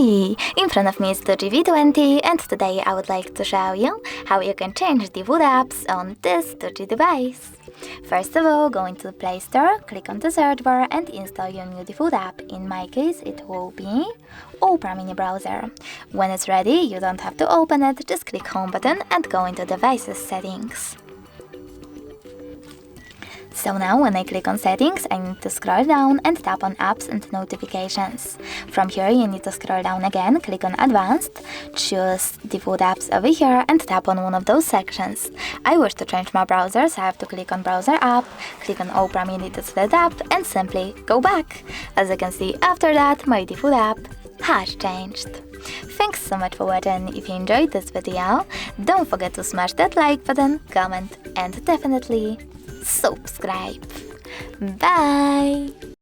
Hi! In front of me is DOOGEE V20 and today I would like to show you how you can change the Wood apps on this DOOGEE device. First of all, go into the Play Store, click on the search bar and install your new Wood app. In my case, it will be Opera mini browser. When it's ready, you don't have to open it, just click Home button and go into Devices Settings. So now when I click on Settings, I need to scroll down and tap on Apps and Notifications. From here you need to scroll down again, click on Advanced, choose the Wood apps over here and tap on one of those sections. I wish to change my browser, so I have to click on Browser app, click on Opera mini to select app and simply go back. As you can see, after that my Wood app has changed. Thanks so much for watching. If you enjoyed this video, don't forget to smash that like button, comment and definitely subscribe. Bye!